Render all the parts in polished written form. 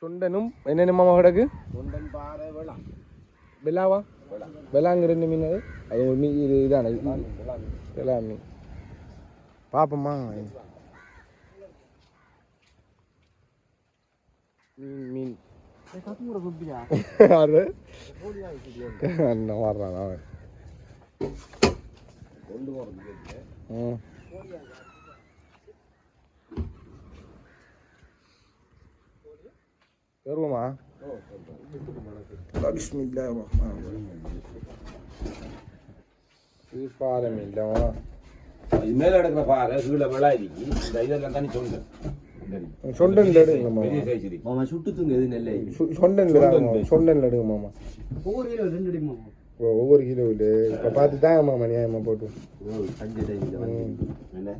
சுண்டனும் என்னென்ன மாமா கிடக்கு சுண்டன் பாறை வெள்ளா வெள்ளாவா வெள்ளாங்க ரெண்டு மீன் அது ஒரு மீன் இது இதான வெள்ளா மீன் பார்ப்போம்மா மீன் மீன் அது என்ன வர்றான் அவன் கொண்டு போகிறது வருவோமா பிஸ்மில்லாஹ் இது பாறை மீன் இது மேலே கிடக்கிற பாறை கீழே விளாயிருக்கு இந்த இதெல்லாம் தனி சொந்தன் சொண்டன்ல எடுங்க பெரிய சைஸ் மாமா சுட்டுத்துங்க இது நெல்லை சொண்டன்ல எடுங்க மாமா ஒவ்வொரு கிலோ 2 அடி மாமா ஒவ்வொரு கிலோ இல்லை இப்போ பார்த்து தாங்க மாமா நியாயமா போட்டு பஞ்ச டைமில் என்ன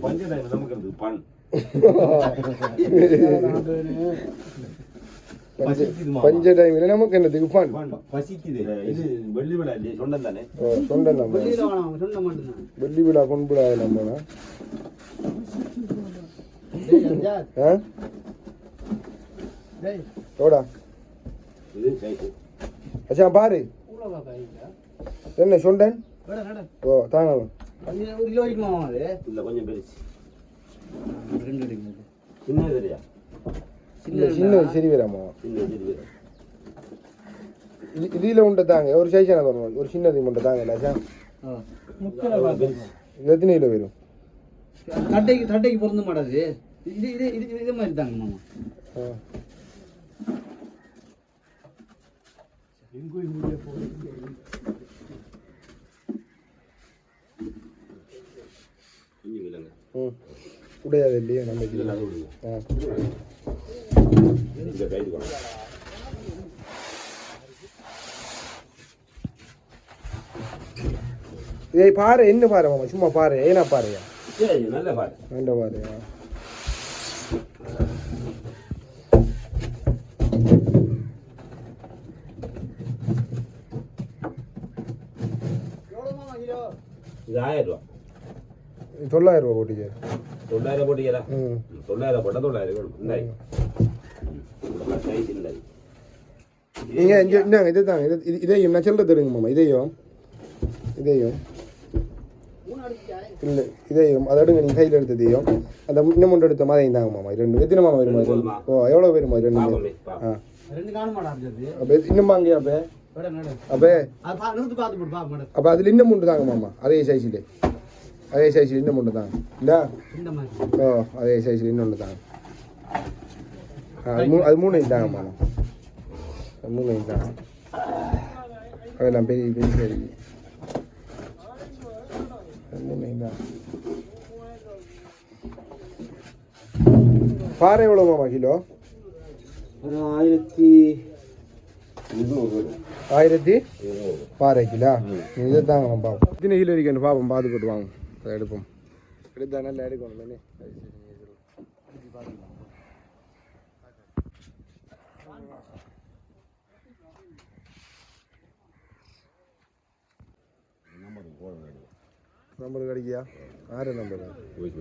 பஞ்ச டைம் நமக்கு அது பண் பஞ்ச டைம்ல நமக்கு என்னதுக்கு பண் பசிக்குது இது வெள்ளி விழா இல்லையே சொன்னது தானே சொண்டன் நம்ம வெள்ளி விழா பொன் விழா நம்ம எவ்வளோ இது சைஸ் அச்சா பாரு என்ன சொண்டன் ஓ தாங்க இல்லை கொஞ்சம் பெருசு சின்ன தெரியா சின்ன சரி வேறாமா சின்ன சரி வேற இதில் உண்டை தாங்க ஒரு சைஸான தரணும் ஒரு சின்னது உண்டை தாங்க இல்லை சார் எத்தனை கிலோ வரும் தட்டைக்கு பொருந்த மாட்டாது இது இது இது இது மாதிரி தாங்க மாமா உடையாது இல்லையா நம்ம இதை பாரு என்ன பாரு மாமா சும்மா பாரு ஏன்னா பாருயா நல்ல பாரு நல்ல பாருயா இது 1000 ரூபா 900 ரூபா போட்டிக்க 900 போட்டிக்கிறா 900 போட்டால் 900 வேணும் இல்லை சைஸ் இல்லை நீங்கள் இங்கே இந்தாங்க இது தாங்க இதையும் நான் சொல்ல தருங்க மாமா இதையும் இல்லை இதையும் அதை எடுங்க நீங்கள் கையில் எடுத்ததையும் அந்த இன்னும் ஒன்று எடுத்த மாதிரி தாங்க மாமா ரெண்டு எத்தனை மாமா வருமா ஓ எவ்வளோ வருமா ரெண்டு ஆ அப்போ இன்னும் வாங்கியா அப்போ அப்போ அதில் இன்னும் உண்டு தாங்க மாமா அதே சைஸில் இன்னும் ஒன்று தாங்க இல்லை ஓ அதே சைஸில் இன்னொன்று தாங்க அது 3 தாங்க மாமா 3 தாங்க அதெல்லாம் பெரிய பெரிய சரி 3 தான் பாறை எவ்வளோ மாமா கிலோ ஒரு 1200 பாறை கிலோ இதை தாங்க நம்ம பார்ப்போம் எத்தனை கிலோ இருக்கேன்னு பார்ப்போம் பார்த்து போட்டு வாங்க அதை எடுப்போம் எடுத்தா நல்லா எடுக்கணும் தானே நம்பர் கிடைக்கியா 6 நம்பர் 5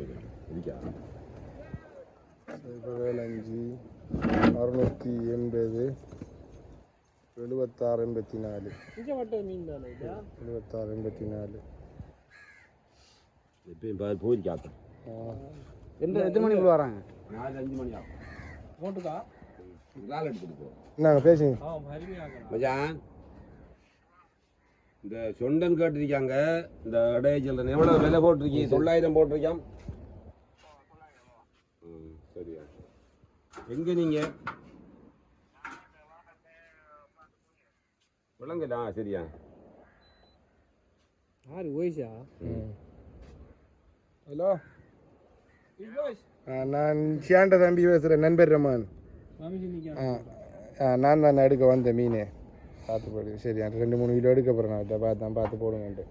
680 76 84 எப்பயும் போயிருக்காங்க எத்தனை மணிக்கு வராங்க 4-5 மணி ஆகும் போட்டுக்கா நாள் எடுத்துட்டு போகிறோம் நாங்கள் பேசுங்க மச்சான் இந்த சொண்டன் கேட்டிருக்காங்க இந்த இடைய சொல்றேன் எவ்வளோ விலை போட்டிருக்கீங்க 900 போட்டிருக்கான் சரியா எங்கே நீங்கள் விளங்கலா சரியா 6 வயசா ஹலோ நான் ஷியாண்ட தம்பி பேசுகிறேன் நண்பர் ரமான் நான் தான் எடுக்க வந்தேன் மீன் பார்த்து போடு சரி 2-3 கிலோ எடுக்க போகிறேன் நான் பார்த்து போடுங்கன்ட்டு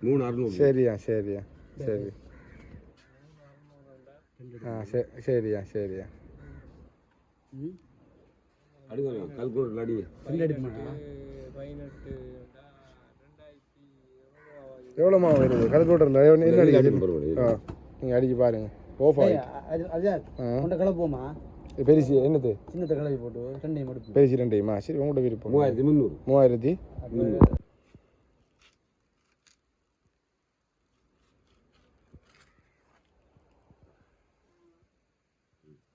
3600 சரியா சரி சரியா அடிங்க கல்குலேட்டர் அடிங்க எவ்வளோமா வருது கல்குலேட்டரில் என்ன அடிக்க நீங்கள் அடிச்சு பாருங்கள் ஆஃப் ஏய், ஆயிட்டு அது உன்ட கிளப்போமா பெருசு என்னது சின்னத்தை கிளப்பி போட்டு ரெண்டையும் எடுப்பு பெருசு ரெண்டையுமா சரி உங்கள்கிட்ட விருப்பம் 3300 3000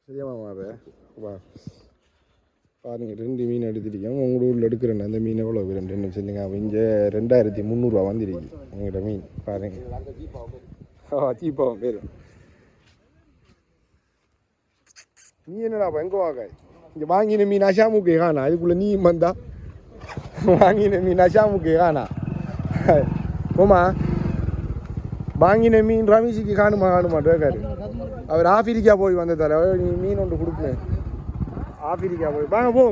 சரியா மாமா வா பாருங்க 2 மீன் எடுத்துருக்கோம் உங்களோட ஊரில் எடுக்கிறேன் அந்த மீன் எவ்வளோ ரெண்டு என்ன சொல்லுங்க அப்போ இங்கே 2300 வந்துருக்கு உங்கள்கிட்ட மீன் பாருங்க சீப்பாவும் பேர் நீ என்னடாப்பா எங்கே வாங்க இங்கே வாங்கின மீன் அஷாமுக்கே காணா அதுக்குள்ளே நீ வந்தா வாங்கின மீன் அஷாமுக்கே காணா போமா வாங்கின மீன் ரமேஷுக்கு காணுமா கேட்காரு அவர் ஆப்பிரிக்கா போய் வந்ததால நீ மீன் ஒன்று கொடுக்கணும் ஆப்பிரிக்கா போய் வாங்க போ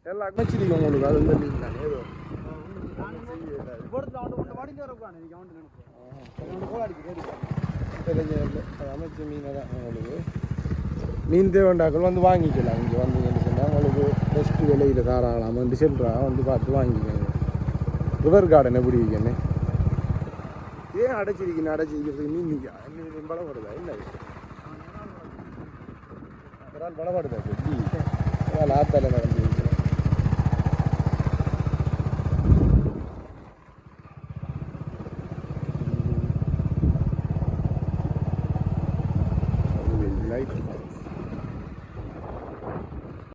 எல்லாம் அமைச்சிருக்கோம் உங்களுக்கு அது வந்து மீன் தான் ஏதோ அமைச்ச மீனை தான் உங்களுக்கு மீன் தேவைண்டாக்கள் வந்து வாங்கிக்கலாம் இங்கே வந்தீங்கன்னு சொன்னால் உங்களுக்கு பெஸ்ட் விலையில் தாராளம் வந்து செல்றா வந்து பார்த்து வாங்கிக்கோங்க ரிவர் கார்டன் எப்படி இருக்கேன்னு ஏன் அடைச்சிருக்கிறதுக்கு மீன் நிற்கா மீன் பலப்படுதா என்ன பலப்படுதா எப்படி ஆத்தால நடந்து